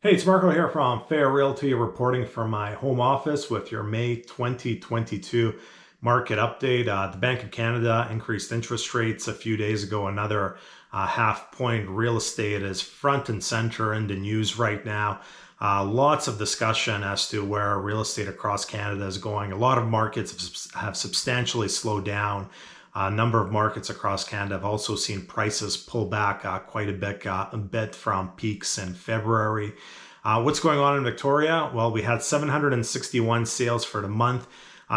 Hey, it's Marko here from Fair Realty, reporting from my home office with your May 2022 market update. The Bank of Canada increased interest rates a few days ago. Another half point. Real estate is front and center in the news right now. Lots of discussion as to where real estate across Canada is going. A lot of markets have substantially slowed down. A number of markets across Canada have also seen prices pull back quite a bit from peaks in February. What's going on in Victoria? Well, we had 761 sales for the month.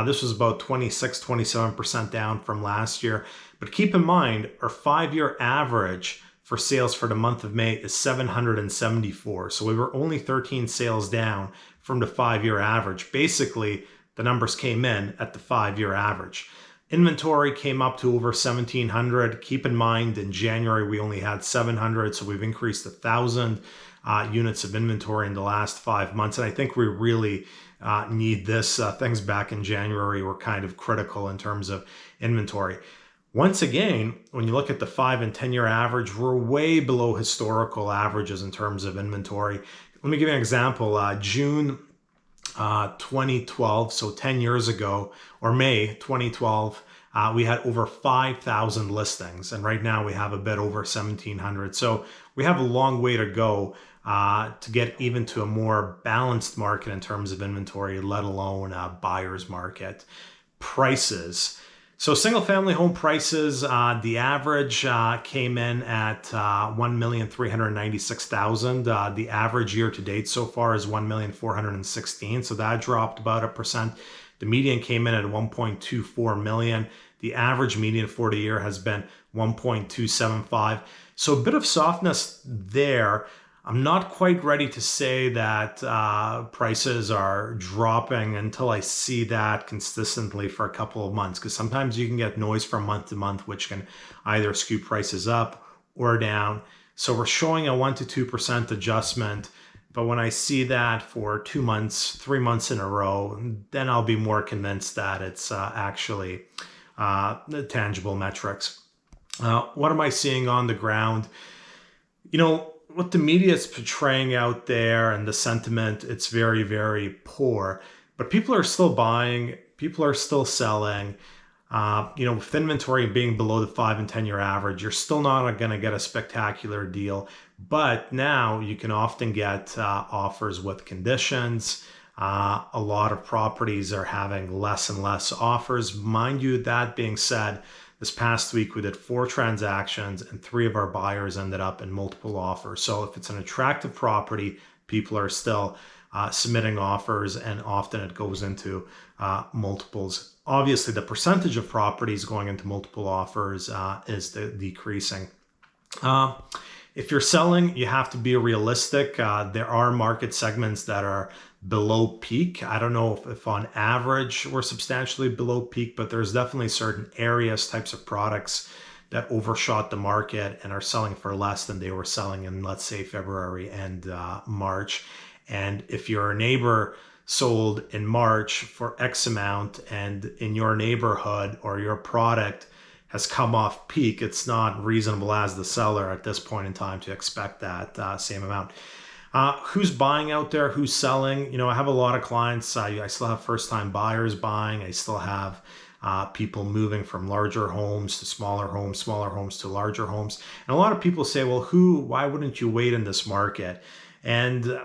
This was about 27% down from last year. But keep in mind, our 5-year average for sales for the month of May is 774. So we were only 13 sales down from the 5-year average. Basically, the numbers came in at the 5-year average. Inventory came up to over 1,700. Keep in mind, in January, we only had 700, so we've increased 1,000 units of inventory in the last 5 months. And I think we really need this. Things back in January were kind of critical in terms of inventory. Once again, when you look at the 5 and 10-year average, we're way below historical averages in terms of inventory. Let me give you an example. June 2012, so 10 years ago, or May 2012, we had over 5,000 listings, and right now we have a bit over 1,700. So we have a long way to go to get even to a more balanced market in terms of inventory, let alone a buyer's market. Prices. So single-family home prices, the average came in at $1,396,000. The average year-to-date so far is $1,416,000, so that dropped about 1%. The median came in at $1.24 million. The average median for the year has been $1.275. So a bit of softness there. I'm not quite ready to say that prices are dropping until I see that consistently for a couple of months, because sometimes you can get noise from month to month, which can either skew prices up or down. So we're showing a 1 to 2% adjustment. But when I see that for 2 months, 3 months in a row, then I'll be more convinced that it's actually tangible metrics. What am I seeing on the ground? What the media is portraying out there and the sentiment, it's very, very poor. But people are still buying, people are still selling. With inventory being below the 5 and 10-year average, you're still not going to get a spectacular deal. But now you can often get offers with conditions. A lot of properties are having less and less offers. Mind you, that being said, this past week, we did 4 transactions and 3 of our buyers ended up in multiple offers. So if it's an attractive property, people are still submitting offers, and often it goes into multiples. Obviously, the percentage of properties going into multiple offers is decreasing. If you're selling, you have to be realistic. There are market segments that are below peak. I don't know if on average we're substantially below peak, but there's definitely certain areas, types of products that overshot the market and are selling for less than they were selling in, let's say, February and March. And if your neighbor sold in March for X amount and in your neighborhood or your product has come off peak, it's not reasonable as the seller at this point in time to expect that same amount. Who's buying out there? Who's selling? I have a lot of clients. I still have first-time buyers buying. I still have people moving from larger homes to smaller homes to larger homes. And a lot of people say, well, why wouldn't you wait in this market? And,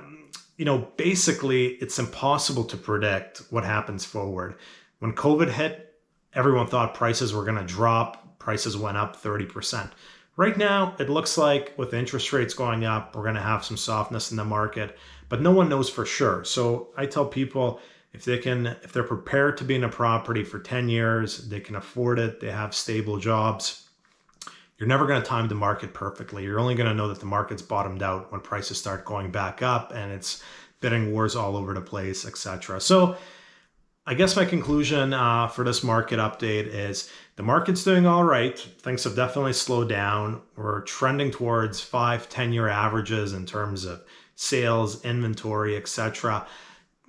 basically, it's impossible to predict what happens forward. When COVID hit, everyone thought prices were going to drop. Prices went up 30%. Right now, it looks like with interest rates going up, we're going to have some softness in the market, but no one knows for sure. So I tell people if they're prepared to be in a property for 10 years, they can afford it, they have stable jobs, you're never going to time the market perfectly. You're only going to know that the market's bottomed out when prices start going back up and it's bidding wars all over the place, etc. So I guess my conclusion for this market update is the market's doing all right. Things have definitely slowed down. We're trending towards 5, 10-year averages in terms of sales, inventory, etc.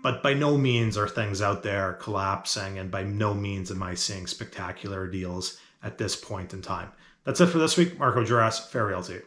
But by no means are things out there collapsing, and by no means am I seeing spectacular deals at this point in time. That's it for this week. Marko, Juras, Fair Realty.